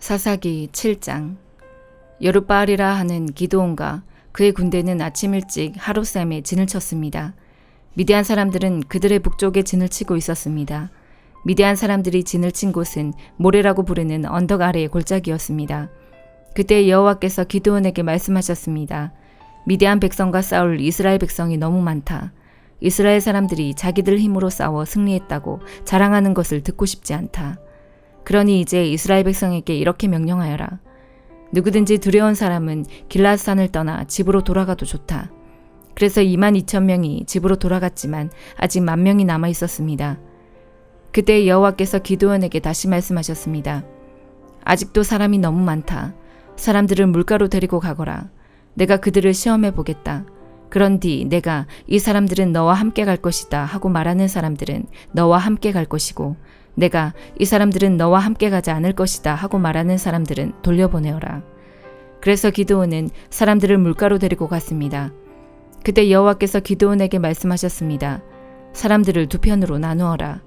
사사기 7장. 여룻바알이라 하는 기드온과 그의 군대는 아침 일찍 하롯샘에 진을 쳤습니다. 미디안 사람들은 그들의 북쪽에 진을 치고 있었습니다. 미디안 사람들이 진을 친 곳은 모레라고 부르는 언덕 아래의 골짜기였습니다. 그때 여호와께서 기드온에게 말씀하셨습니다. 미디안 백성과 싸울 이스라엘 백성이 너무 많다. 이스라엘 사람들이 자기들 힘으로 싸워 승리했다고 자랑하는 것을 듣고 싶지 않다. 그러니 이제 이스라엘 백성에게 이렇게 명령하여라. 누구든지 두려운 사람은 길라앗산을 떠나 집으로 돌아가도 좋다. 그래서 22,000명이 집으로 돌아갔지만 아직 10,000명이 남아 있었습니다. 그때 여호와께서 기드온에게 다시 말씀하셨습니다. 아직도 사람이 너무 많다. 사람들을 물가로 데리고 가거라. 내가 그들을 시험해 보겠다. 그런 뒤 내가 이 사람들은 너와 함께 갈 것이다 하고 말하는 사람들은 너와 함께 갈 것이고, 내가 이 사람들은 너와 함께 가지 않을 것이다 하고 말하는 사람들은 돌려보내어라. 그래서 기드온은 사람들을 물가로 데리고 갔습니다. 그때 여호와께서 기드온에게 말씀하셨습니다. 사람들을 두 편으로 나누어라.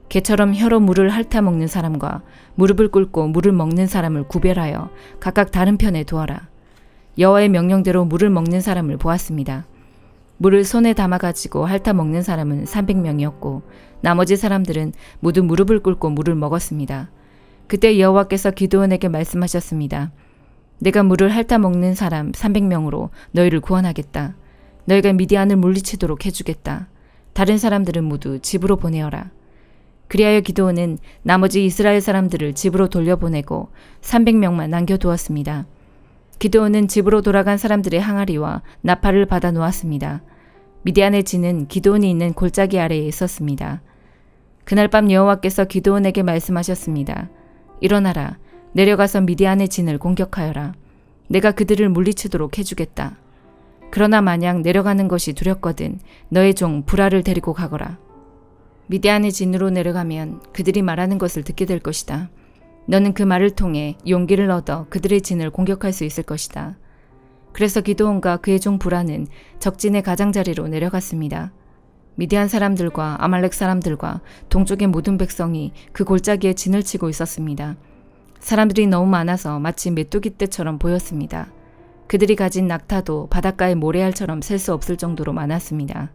개처럼 혀로 물을 핥아 먹는 사람과 무릎을 꿇고 물을 먹는 사람을 구별하여 각각 다른 편에 두어라. 여호와의 명령대로 물을 먹는 사람을 보았습니다. 물을 손에 담아가지고 핥아 먹는 사람은 300명이었고 나머지 사람들은 모두 무릎을 꿇고 물을 먹었습니다. 그때 여호와께서 기드온에게 말씀하셨습니다. 내가 물을 핥아 먹는 사람 300명으로 너희를 구원하겠다. 너희가 미디안을 물리치도록 해주겠다. 다른 사람들은 모두 집으로 보내어라. 그리하여 기드온은 나머지 이스라엘 사람들을 집으로 돌려보내고 300명만 남겨두었습니다. 기드온은 집으로 돌아간 사람들의 항아리와 나팔을 받아 놓았습니다. 미디안의 진은 기드온이 있는 골짜기 아래에 있었습니다. 그날 밤 여호와께서 기드온에게 말씀하셨습니다. 일어나라. 내려가서 미디안의 진을 공격하여라. 내가 그들을 물리치도록 해주겠다. 그러나 만약 내려가는 것이 두렵거든 너의 종 브라를 데리고 가거라. 미디안의 진으로 내려가면 그들이 말하는 것을 듣게 될 것이다. 너는 그 말을 통해 용기를 얻어 그들의 진을 공격할 수 있을 것이다. 그래서 기드온과 그의 종 브라는 적진의 가장자리로 내려갔습니다. 미디안 사람들과 아말렉 사람들과 동쪽의 모든 백성이 그 골짜기에 진을 치고 있었습니다. 사람들이 너무 많아서 마치 메뚜기 떼처럼 보였습니다. 그들이 가진 낙타도 바닷가의 모래알처럼 셀 수 없을 정도로 많았습니다.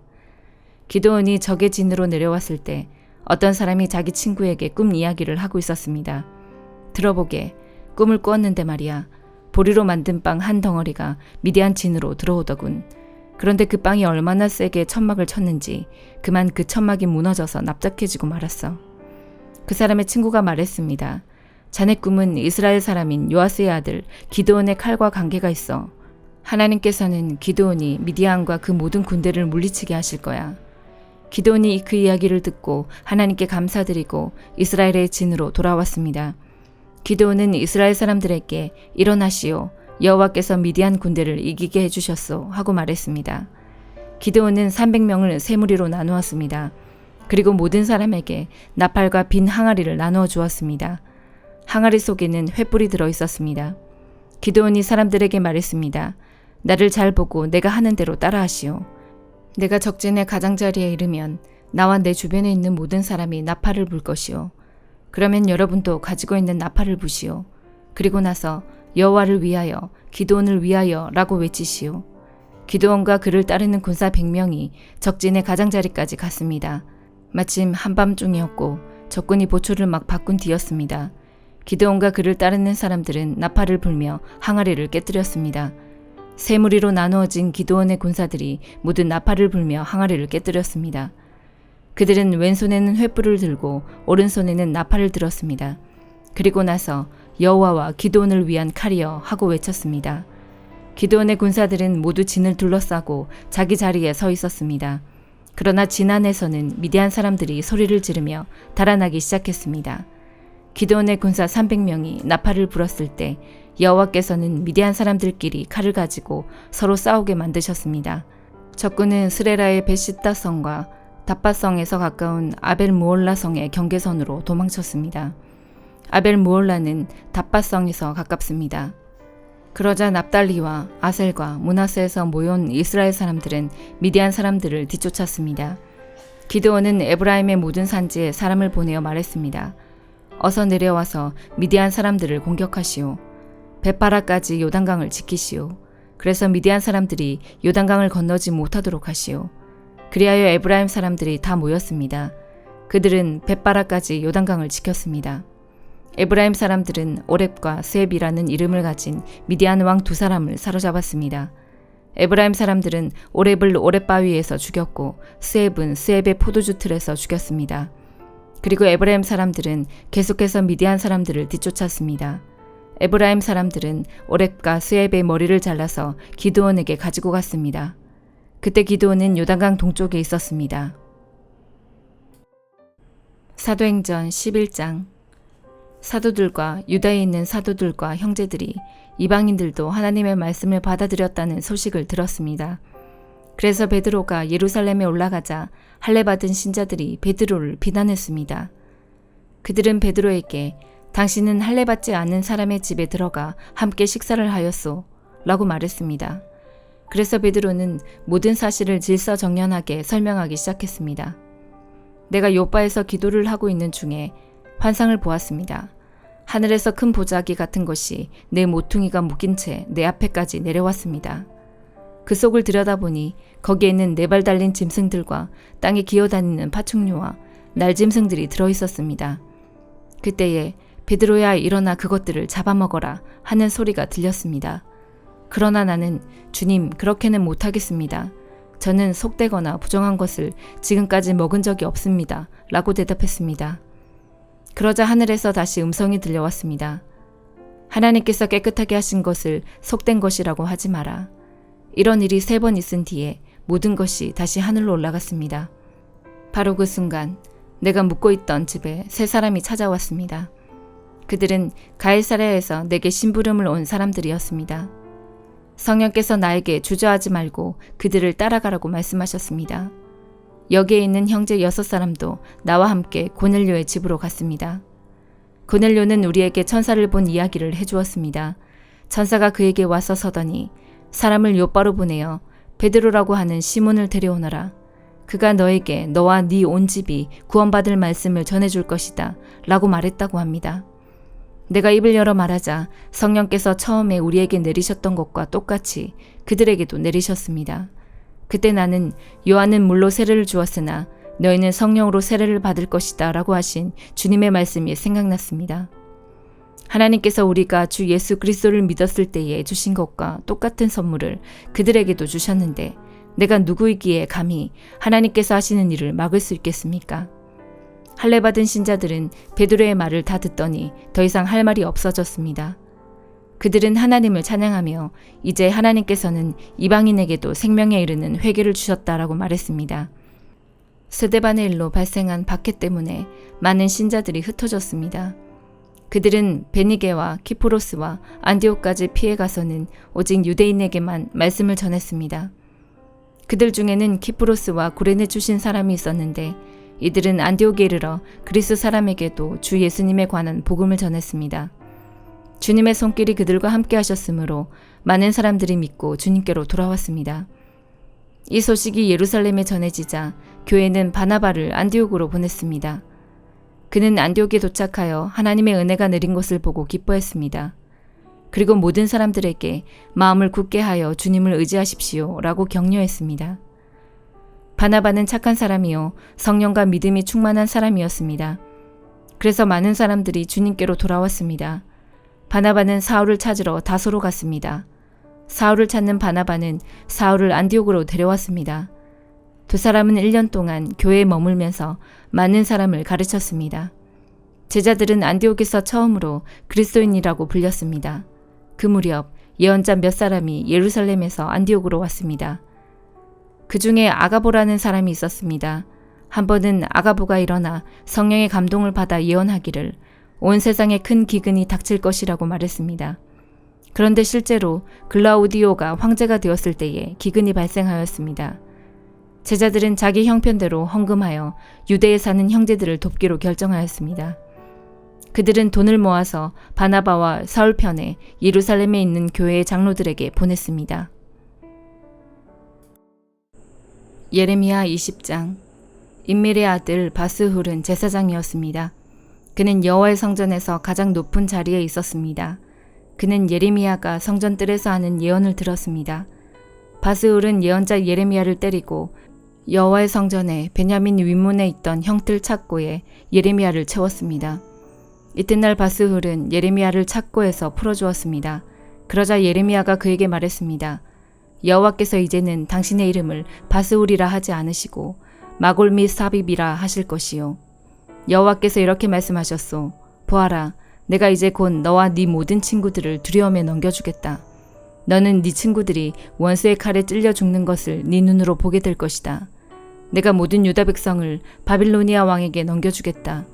기드온이 적의 진으로 내려왔을 때 어떤 사람이 자기 친구에게 꿈 이야기를 하고 있었습니다. 들어보게, 꿈을 꾸었는데 말이야. 보리로 만든 빵 한 덩어리가 미디안 진으로 들어오더군. 그런데 그 빵이 얼마나 세게 천막을 쳤는지 그만 그 천막이 무너져서 납작해지고 말았어. 그 사람의 친구가 말했습니다. 자네 꿈은 이스라엘 사람인 요아스의 아들 기드온의 칼과 관계가 있어. 하나님께서는 기드온이 미디안과 그 모든 군대를 물리치게 하실 거야. 기드온이 그 이야기를 듣고 하나님께 감사드리고 이스라엘의 진으로 돌아왔습니다. 기드온은 이스라엘 사람들에게 일어나시오. 여호와께서 미디안 군대를 이기게 해주셨소 하고 말했습니다. 기드온은 300명을 세 무리로 나누었습니다. 그리고 모든 사람에게 나팔과 빈 항아리를 나누어 주었습니다. 항아리 속에는 횃불이 들어 있었습니다. 기드온이 사람들에게 말했습니다. 나를 잘 보고 내가 하는 대로 따라하시오. 내가 적진의 가장자리에 이르면 나와 내 주변에 있는 모든 사람이 나팔을 불 것이오. 그러면 여러분도 가지고 있는 나팔을 부시오. 그리고 나서 여호와를 위하여, 기드온을 위하여 라고 외치시오. 기드온과 그를 따르는 군사 100명이 적진의 가장자리까지 갔습니다. 마침 한밤중이었고 적군이 보초를 막 바꾼 뒤였습니다. 기드온과 그를 따르는 사람들은 나팔을 불며 항아리를 깨뜨렸습니다. 세 무리로 나누어진 기드온의 군사들이 모두 나팔을 불며 항아리를 깨뜨렸습니다. 그들은 왼손에는 횃불을 들고 오른손에는 나팔을 들었습니다. 그리고 나서 여호와와 기드온을 위한 칼이여 하고 외쳤습니다. 기드온의 군사들은 모두 진을 둘러싸고 자기 자리에 서 있었습니다. 그러나 진 안에서는 미디안 사람들이 소리를 지르며 달아나기 시작했습니다. 기드온의 군사 300명이 나팔을 불었을 때 여호와께서는 미디안 사람들끼리 칼을 가지고 서로 싸우게 만드셨습니다. 적군은 스레라의 베시따 성과 답바성에서 가까운 아벨 무올라 성의 경계선으로 도망쳤습니다. 아벨 무올라는 답바성에서 가깝습니다. 그러자 납달리와 아셀과 므낫세에서 모여온 이스라엘 사람들은 미디안 사람들을 뒤쫓았습니다. 기드온은 에브라임의 모든 산지에 사람을 보내어 말했습니다. 어서 내려와서 미디안 사람들을 공격하시오. 벳바라까지 요단강을 지키시오. 그래서 미디안 사람들이 요단강을 건너지 못하도록 하시오. 그리하여 에브라임 사람들이 다 모였습니다. 그들은 벳바라까지 요단강을 지켰습니다. 에브라임 사람들은 오렙과 스앱이라는 이름을 가진 미디안 왕 두 사람을 사로잡았습니다. 에브라임 사람들은 오렙을 오렙 바위에서 죽였고 스앱은 스앱의 포도주 틀에서 죽였습니다. 그리고 에브라임 사람들은 계속해서 미디안 사람들을 뒤쫓았습니다. 에브라임 사람들은 오렙과 스앱의 머리를 잘라서 기드온에게 가지고 갔습니다. 그때 기드온은 요단강 동쪽에 있었습니다. 사도행전 11장. 사도들과 유다에 있는 사도들과 형제들이 이방인들도 하나님의 말씀을 받아들였다는 소식을 들었습니다. 그래서 베드로가 예루살렘에 올라가자 할례 받은 신자들이 베드로를 비난했습니다. 그들은 베드로에게 당신은 할례 받지 않은 사람의 집에 들어가 함께 식사를 하였소 라고 말했습니다. 그래서 베드로는 모든 사실을 질서정연하게 설명하기 시작했습니다. 내가 요바에서 기도를 하고 있는 중에 환상을 보았습니다. 하늘에서 큰 보자기 같은 것이 내 모퉁이가 묶인 채 내 앞에까지 내려왔습니다. 그 속을 들여다보니 거기에는 4발 달린 짐승들과 땅에 기어다니는 파충류와 날짐승들이 들어있었습니다. 그때에 베드로야 일어나 그것들을 잡아먹어라 하는 소리가 들렸습니다. 그러나 나는 주님 그렇게는 못하겠습니다. 저는 속되거나 부정한 것을 지금까지 먹은 적이 없습니다. 라고 대답했습니다. 그러자 하늘에서 다시 음성이 들려왔습니다. 하나님께서 깨끗하게 하신 것을 속된 것이라고 하지 마라. 이런 일이 3번 있은 뒤에 모든 것이 다시 하늘로 올라갔습니다. 바로 그 순간 내가 묵고 있던 집에 3사람이 찾아왔습니다. 그들은 가이사랴에서 내게 심부름을 온 사람들이었습니다. 성령께서 나에게 주저하지 말고 그들을 따라가라고 말씀하셨습니다. 여기에 있는 형제 6사람도 나와 함께 고넬료의 집으로 갔습니다. 고넬료는 우리에게 천사를 본 이야기를 해주었습니다. 천사가 그에게 와서 서더니 사람을 요바로 보내어 베드로라고 하는 시몬을 데려오너라. 그가 너에게 너와 네 온 집이 구원받을 말씀을 전해줄 것이다 라고 말했다고 합니다. 내가 입을 열어 말하자 성령께서 처음에 우리에게 내리셨던 것과 똑같이 그들에게도 내리셨습니다. 그때 나는 요한은 물로 세례를 주었으나 너희는 성령으로 세례를 받을 것이다 라고 하신 주님의 말씀이 생각났습니다. 하나님께서 우리가 주 예수 그리스도를 믿었을 때에 주신 것과 똑같은 선물을 그들에게도 주셨는데 내가 누구이기에 감히 하나님께서 하시는 일을 막을 수 있겠습니까? 할례 받은 신자들은 베드로의 말을 다 듣더니 더 이상 할 말이 없어졌습니다. 그들은 하나님을 찬양하며 이제 하나님께서는 이방인에게도 생명에 이르는 회개를 주셨다라고 말했습니다. 스데반의 일로 발생한 박해 때문에 많은 신자들이 흩어졌습니다. 그들은 베니게와 키프로스와 안디옥까지 피해가서는 오직 유대인에게만 말씀을 전했습니다. 그들 중에는 키프로스와 구레네 출신 사람이 있었는데 이들은 안디옥에 이르러 그리스 사람에게도 주 예수님에 관한 복음을 전했습니다. 주님의 손길이 그들과 함께 하셨으므로 많은 사람들이 믿고 주님께로 돌아왔습니다. 이 소식이 예루살렘에 전해지자 교회는 바나바를 안디옥으로 보냈습니다. 그는 안디옥에 도착하여 하나님의 은혜가 내린 것을 보고 기뻐했습니다. 그리고 모든 사람들에게 마음을 굳게 하여 주님을 의지하십시오 라고 격려했습니다. 바나바는 착한 사람이요 성령과 믿음이 충만한 사람이었습니다. 그래서 많은 사람들이 주님께로 돌아왔습니다. 바나바는 사울을 찾으러 다소로 갔습니다. 사울을 찾는 바나바는 사울을 안디옥으로 데려왔습니다. 두 사람은 1년 동안 교회에 머물면서 많은 사람을 가르쳤습니다. 제자들은 안디옥에서 처음으로 그리스도인이라고 불렸습니다. 그 무렵 예언자 몇 사람이 예루살렘에서 안디옥으로 왔습니다. 그 중에 아가보라는 사람이 있었습니다. 한 번은 아가보가 일어나 성령의 감동을 받아 예언하기를 온 세상에 큰 기근이 닥칠 것이라고 말했습니다. 그런데 실제로 글라우디오가 황제가 되었을 때에 기근이 발생하였습니다. 제자들은 자기 형편대로 헌금하여 유대에 사는 형제들을 돕기로 결정하였습니다. 그들은 돈을 모아서 바나바와 사울 편에 예루살렘에 있는 교회의 장로들에게 보냈습니다. 예레미야 20장. 임멜의 아들 바스훌은 제사장이었습니다. 그는 여호와의 성전에서 가장 높은 자리에 있었습니다. 그는 예레미야가 성전 뜰에서 하는 예언을 들었습니다. 바스울은 예언자 예레미야를 때리고 여호와의 성전에 베냐민 윗문에 있던 형틀 착고에 예레미야를 채웠습니다. 이튿날 바스울은 예레미야를 착고에서 풀어주었습니다. 그러자 예레미야가 그에게 말했습니다. 여호와께서 이제는 당신의 이름을 바스울이라 하지 않으시고 마골 및 사빕이라 하실 것이요. 여호와께서 이렇게 말씀하셨소. 보아라, 내가 이제 곧 너와 네 모든 친구들을 두려움에 넘겨주겠다. 너는 네 친구들이 원수의 칼에 찔려 죽는 것을 네 눈으로 보게 될 것이다. 내가 모든 유다 백성을 바빌로니아 왕에게 넘겨주겠다.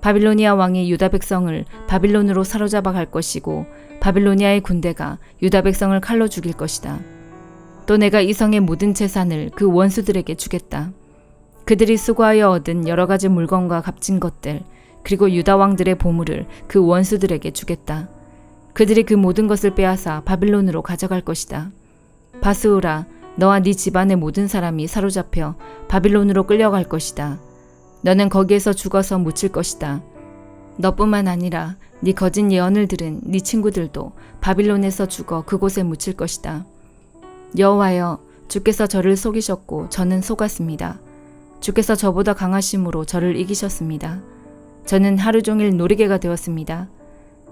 바빌로니아 왕이 유다 백성을 바빌론으로 사로잡아 갈 것이고 바빌로니아의 군대가 유다 백성을 칼로 죽일 것이다. 또 내가 이 성의 모든 재산을 그 원수들에게 주겠다. 그들이 수고하여 얻은 여러 가지 물건과 값진 것들, 그리고 유다 왕들의 보물을 그 원수들에게 주겠다. 그들이 그 모든 것을 빼앗아 바빌론으로 가져갈 것이다. 바스울아, 너와 네 집안의 모든 사람이 사로잡혀 바빌론으로 끌려갈 것이다. 너는 거기에서 죽어서 묻힐 것이다. 너뿐만 아니라 네 거짓 예언을 들은 네 친구들도 바빌론에서 죽어 그곳에 묻힐 것이다. 여호와여, 주께서 저를 속이셨고 저는 속았습니다. 주께서 저보다 강하심으로 저를 이기셨습니다. 저는 하루 종일 노리개가 되었습니다.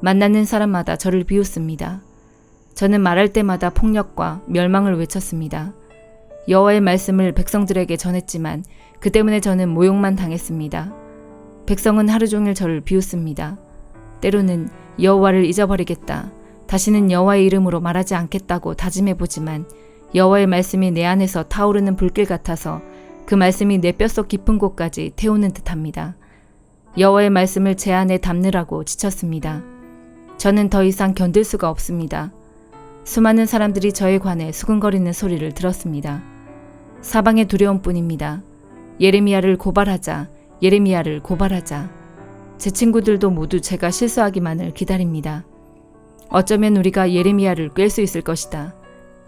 만나는 사람마다 저를 비웃습니다. 저는 말할 때마다 폭력과 멸망을 외쳤습니다. 여호와의 말씀을 백성들에게 전했지만 그 때문에 저는 모욕만 당했습니다. 백성은 하루 종일 저를 비웃습니다. 때로는 여호와를 잊어버리겠다. 다시는 여호와의 이름으로 말하지 않겠다고 다짐해보지만 여호와의 말씀이 내 안에서 타오르는 불길 같아서 그 말씀이 내 뼛속 깊은 곳까지 태우는 듯합니다. 여호와의 말씀을 제 안에 담느라고 지쳤습니다. 저는 더 이상 견딜 수가 없습니다. 수많은 사람들이 저에 관해 수근거리는 소리를 들었습니다. 사방의 두려움뿐입니다. 예레미야를 고발하자, 예레미야를 고발하자. 제 친구들도 모두 제가 실수하기만을 기다립니다. 어쩌면 우리가 예레미야를 꿰 수 있을 것이다.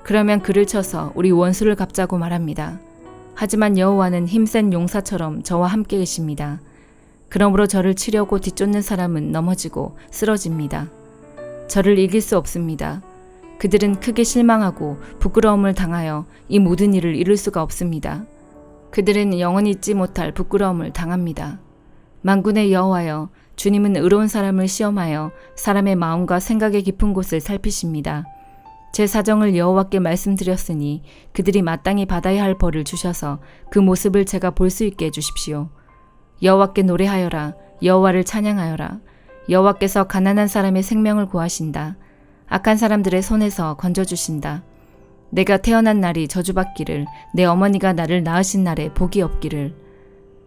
그러면 그를 쳐서 우리 원수를 갚자고 말합니다. 하지만 여호와는 힘센 용사처럼 저와 함께 계십니다. 그러므로 저를 치려고 뒤쫓는 사람은 넘어지고 쓰러집니다. 저를 이길 수 없습니다. 그들은 크게 실망하고 부끄러움을 당하여 이 모든 일을 이룰 수가 없습니다. 그들은 영원히 잊지 못할 부끄러움을 당합니다. 만군의 여호와여, 주님은 의로운 사람을 시험하여 사람의 마음과 생각의 깊은 곳을 살피십니다. 제 사정을 여호와께 말씀드렸으니 그들이 마땅히 받아야 할 벌을 주셔서 그 모습을 제가 볼 수 있게 해주십시오. 여호와께 노래하여라. 여호와를 찬양하여라. 여호와께서 가난한 사람의 생명을 구하신다. 악한 사람들의 손에서 건져주신다. 내가 태어난 날이 저주받기를, 내 어머니가 나를 낳으신 날에 복이 없기를.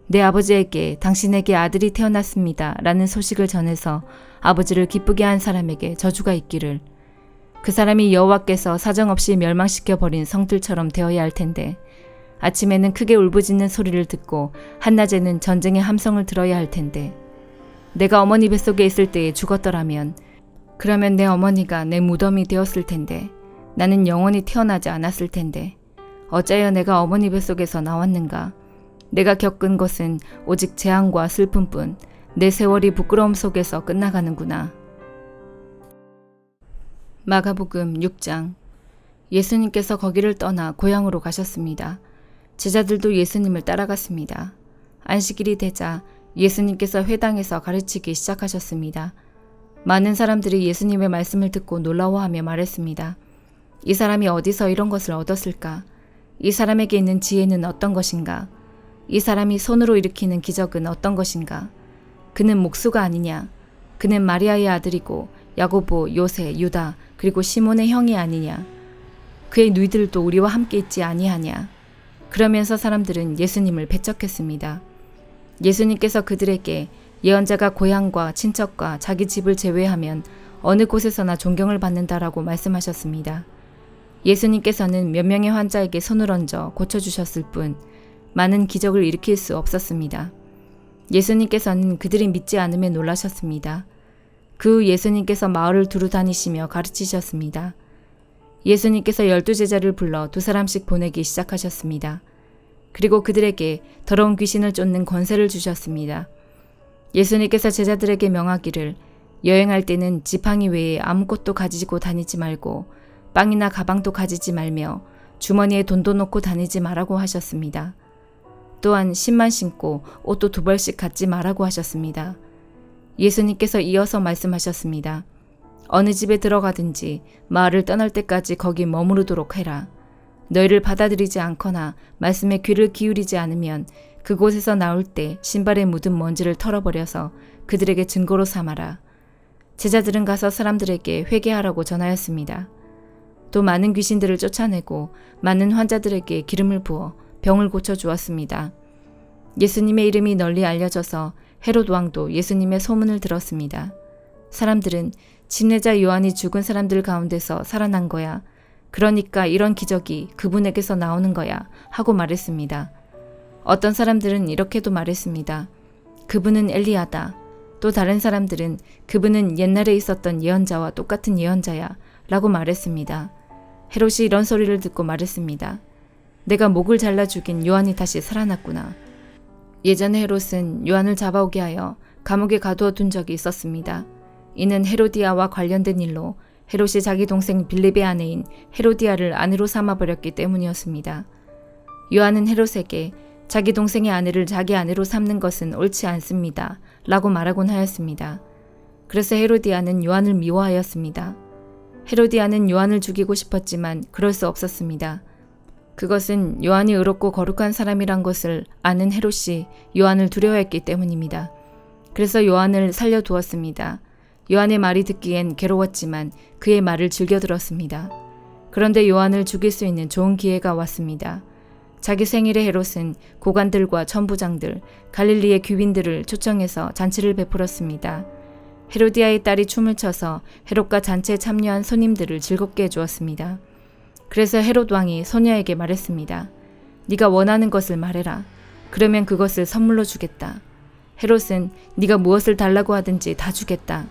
내 아버지에게 당신에게 아들이 태어났습니다 라는 소식을 전해서 아버지를 기쁘게 한 사람에게 저주가 있기를. 그 사람이 여호와께서 사정없이 멸망시켜버린 성들처럼 되어야 할 텐데 아침에는 크게 울부짖는 소리를 듣고 한낮에는 전쟁의 함성을 들어야 할 텐데 내가 어머니 뱃속에 있을 때에 죽었더라면 그러면 내 어머니가 내 무덤이 되었을 텐데 나는 영원히 태어나지 않았을 텐데 어찌하여 내가 어머니 뱃속에서 나왔는가. 내가 겪은 것은 오직 재앙과 슬픔뿐. 내 세월이 부끄러움 속에서 끝나가는구나. 마가복음 6장. 예수님께서 거기를 떠나 고향으로 가셨습니다. 제자들도 예수님을 따라갔습니다. 안식일이 되자 예수님께서 회당에서 가르치기 시작하셨습니다. 많은 사람들이 예수님의 말씀을 듣고 놀라워하며 말했습니다. 이 사람이 어디서 이런 것을 얻었을까? 이 사람에게 있는 지혜는 어떤 것인가? 이 사람이 손으로 일으키는 기적은 어떤 것인가? 그는 목수가 아니냐? 그는 마리아의 아들이고 야고보, 요세, 유다, 그리고 시몬의 형이 아니냐? 그의 누이들도 우리와 함께 있지 아니하냐? 그러면서 사람들은 예수님을 배척했습니다. 예수님께서 그들에게 예언자가 고향과 친척과 자기 집을 제외하면 어느 곳에서나 존경을 받는다라고 말씀하셨습니다. 예수님께서는 몇 명의 환자에게 손을 얹어 고쳐주셨을 뿐 많은 기적을 일으킬 수 없었습니다. 예수님께서는 그들이 믿지 않음에 놀라셨습니다. 그 후 예수님께서 마을을 두루 다니시며 가르치셨습니다. 예수님께서 12제자를 불러 2사람씩 보내기 시작하셨습니다. 그리고 그들에게 더러운 귀신을 쫓는 권세를 주셨습니다. 예수님께서 제자들에게 명하기를 여행할 때는 지팡이 외에 아무것도 가지고 다니지 말고 빵이나 가방도 가지지 말며 주머니에 돈도 넣고 다니지 말라고 하셨습니다. 또한 신만 신고 옷도 2벌씩 갖지 말라고 하셨습니다. 예수님께서 이어서 말씀하셨습니다. 어느 집에 들어가든지 마을을 떠날 때까지 거기 머무르도록 해라. 너희를 받아들이지 않거나 말씀에 귀를 기울이지 않으면 그곳에서 나올 때 신발에 묻은 먼지를 털어버려서 그들에게 증거로 삼아라. 제자들은 가서 사람들에게 회개하라고 전하였습니다. 또 많은 귀신들을 쫓아내고 많은 환자들에게 기름을 부어 병을 고쳐주었습니다. 예수님의 이름이 널리 알려져서 헤롯 왕도 예수님의 소문을 들었습니다. 사람들은 침례자 요한이 죽은 사람들 가운데서 살아난 거야. 그러니까 이런 기적이 그분에게서 나오는 거야 하고 말했습니다. 어떤 사람들은 이렇게도 말했습니다. 그분은 엘리야다. 또 다른 사람들은 그분은 옛날에 있었던 예언자와 똑같은 예언자야 라고 말했습니다. 헤롯이 이런 소리를 듣고 말했습니다. 내가 목을 잘라 죽인 요한이 다시 살아났구나. 예전에 헤롯은 요한을 잡아오게 하여 감옥에 가두어 둔 적이 있었습니다. 이는 헤로디아와 관련된 일로 헤롯이 자기 동생 빌립의 아내인 헤로디아를 아내로 삼아버렸기 때문이었습니다. 요한은 헤롯에게 자기 동생의 아내를 자기 아내로 삼는 것은 옳지 않습니다. 라고 말하곤 하였습니다. 그래서 헤로디아는 요한을 미워하였습니다. 헤로디아는 요한을 죽이고 싶었지만 그럴 수 없었습니다. 그것은 요한이 의롭고 거룩한 사람이란 것을 아는 헤롯이 요한을 두려워했기 때문입니다. 그래서 요한을 살려두었습니다. 요한의 말이 듣기엔 괴로웠지만 그의 말을 즐겨 들었습니다. 그런데 요한을 죽일 수 있는 좋은 기회가 왔습니다. 자기 생일에 헤롯은 고관들과 천부장들, 갈릴리의 귀빈들을 초청해서 잔치를 베풀었습니다. 헤로디아의 딸이 춤을 춰서 헤롯과 잔치에 참여한 손님들을 즐겁게 해주었습니다. 그래서 헤롯 왕이 소녀에게 말했습니다. 네가 원하는 것을 말해라. 그러면 그것을 선물로 주겠다. 헤롯은 네가 무엇을 달라고 하든지 다 주겠다.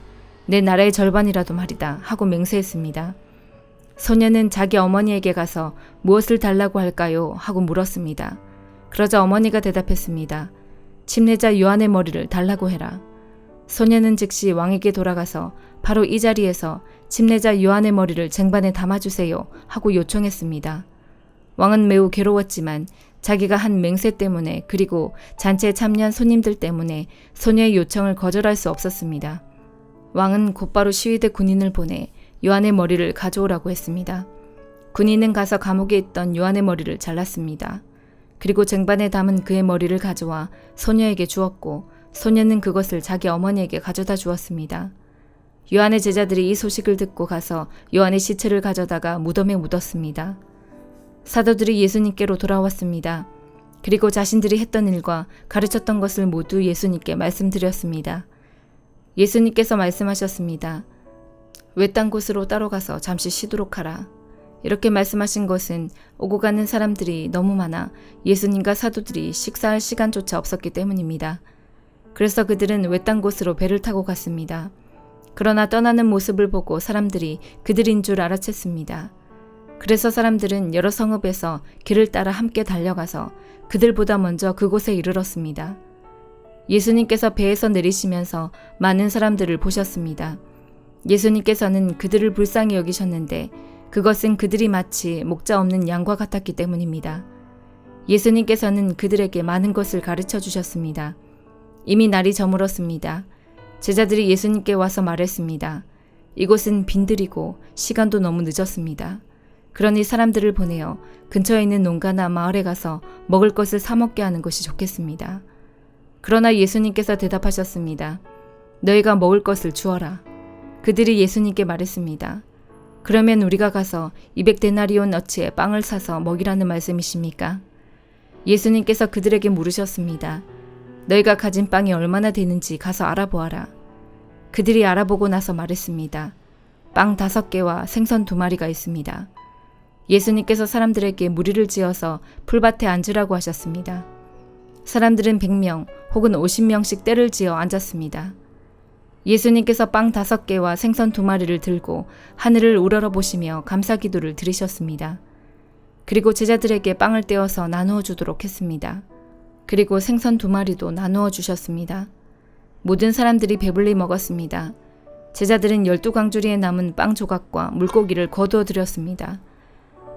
내 나라의 절반이라도 말이다 하고 맹세했습니다. 소녀는 자기 어머니에게 가서 무엇을 달라고 할까요? 하고 물었습니다. 그러자 어머니가 대답했습니다. 침례자 요한의 머리를 달라고 해라. 소녀는 즉시 왕에게 돌아가서 바로 이 자리에서 침례자 요한의 머리를 쟁반에 담아주세요 하고 요청했습니다. 왕은 매우 괴로웠지만 자기가 한 맹세 때문에 그리고 잔치에 참여한 손님들 때문에 소녀의 요청을 거절할 수 없었습니다. 왕은 곧바로 시위대 군인을 보내 요한의 머리를 가져오라고 했습니다. 군인은 가서 감옥에 있던 요한의 머리를 잘랐습니다. 그리고 쟁반에 담은 그의 머리를 가져와 소녀에게 주었고 소녀는 그것을 자기 어머니에게 가져다 주었습니다. 요한의 제자들이 이 소식을 듣고 가서 요한의 시체를 가져다가 무덤에 묻었습니다. 사도들이 예수님께로 돌아왔습니다. 그리고 자신들이 했던 일과 가르쳤던 것을 모두 예수님께 말씀드렸습니다. 예수님께서 말씀하셨습니다. 외딴 곳으로 따로 가서 잠시 쉬도록 하라. 이렇게 말씀하신 것은 오고 가는 사람들이 너무 많아 예수님과 사도들이 식사할 시간조차 없었기 때문입니다. 그래서 그들은 외딴 곳으로 배를 타고 갔습니다. 그러나 떠나는 모습을 보고 사람들이 그들인 줄 알아챘습니다. 그래서 사람들은 여러 성읍에서 길을 따라 함께 달려가서 그들보다 먼저 그곳에 이르렀습니다. 예수님께서 배에서 내리시면서 많은 사람들을 보셨습니다. 예수님께서는 그들을 불쌍히 여기셨는데 그것은 그들이 마치 목자 없는 양과 같았기 때문입니다. 예수님께서는 그들에게 많은 것을 가르쳐 주셨습니다. 이미 날이 저물었습니다. 제자들이 예수님께 와서 말했습니다. 이곳은 빈들이고 시간도 너무 늦었습니다. 그러니 사람들을 보내어 근처에 있는 농가나 마을에 가서 먹을 것을 사 먹게 하는 것이 좋겠습니다. 그러나 예수님께서 대답하셨습니다. 너희가 먹을 것을 주어라. 그들이 예수님께 말했습니다. 그러면 우리가 가서 200데나리온 어치의 빵을 사서 먹이라는 말씀이십니까? 예수님께서 그들에게 물으셨습니다. 너희가 가진 빵이 얼마나 되는지 가서 알아보아라. 그들이 알아보고 나서 말했습니다. 빵 5개와 생선 2마리가 있습니다. 예수님께서 사람들에게 무리를 지어서 풀밭에 앉으라고 하셨습니다. 사람들은 100명 혹은 50명씩 떼를 지어 앉았습니다. 예수님께서 빵 5개와 생선 2마리를 들고 하늘을 우러러보시며 감사기도를 드리셨습니다. 그리고 제자들에게 빵을 떼어서 나누어 주도록 했습니다. 그리고 생선 2마리도 나누어 주셨습니다. 모든 사람들이 배불리 먹었습니다. 제자들은 12광주리에 남은 빵 조각과 물고기를 거두어 드렸습니다.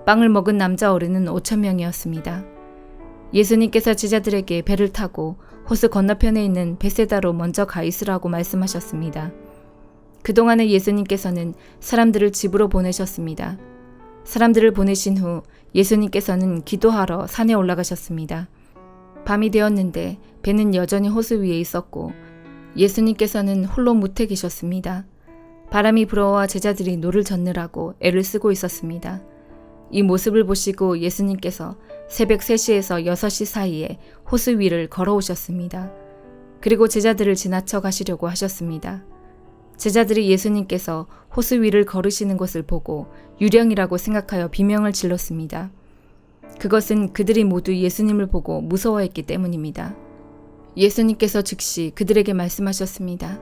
빵을 먹은 남자 어른은 5,000명이었습니다. 예수님께서 제자들에게 배를 타고 호수 건너편에 있는 베세다로 먼저 가 있으라고 말씀하셨습니다. 그동안에 예수님께서는 사람들을 집으로 보내셨습니다. 사람들을 보내신 후 예수님께서는 기도하러 산에 올라가셨습니다. 밤이 되었는데 배는 여전히 호수 위에 있었고 예수님께서는 홀로 무태 계셨습니다. 바람이 불어와 제자들이 노를 젓느라고 애를 쓰고 있었습니다. 이 모습을 보시고 예수님께서 새벽 3시에서 6시 사이에 호수 위를 걸어오셨습니다. 그리고 제자들을 지나쳐 가시려고 하셨습니다. 제자들이 예수님께서 호수 위를 걸으시는 것을 보고 유령이라고 생각하여 비명을 질렀습니다. 그것은 그들이 모두 예수님을 보고 무서워했기 때문입니다. 예수님께서 즉시 그들에게 말씀하셨습니다.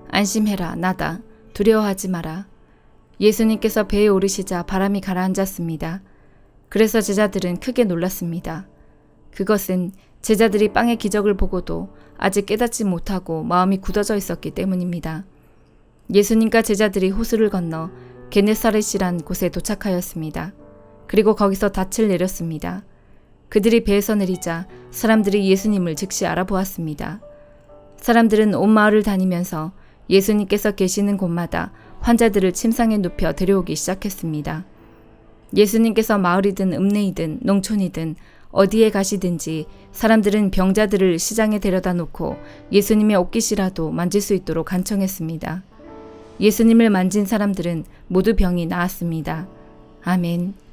안심해라, 나다. 두려워하지 마라. 예수님께서 배에 오르시자 바람이 가라앉았습니다. 그래서 제자들은 크게 놀랐습니다. 그것은 제자들이 빵의 기적을 보고도 아직 깨닫지 못하고 마음이 굳어져 있었기 때문입니다. 예수님과 제자들이 호수를 건너 게네사렛이란 곳에 도착하였습니다. 그리고 거기서 닻을 내렸습니다. 그들이 배에서 내리자 사람들이 예수님을 즉시 알아보았습니다. 사람들은 온 마을을 다니면서 예수님께서 계시는 곳마다 환자들을 침상에 눕혀 데려오기 시작했습니다. 예수님께서 마을이든 읍내이든 농촌이든 어디에 가시든지 사람들은 병자들을 시장에 데려다 놓고 예수님의 옷깃이라도 만질 수 있도록 간청했습니다. 예수님을 만진 사람들은 모두 병이 나았습니다. 아멘.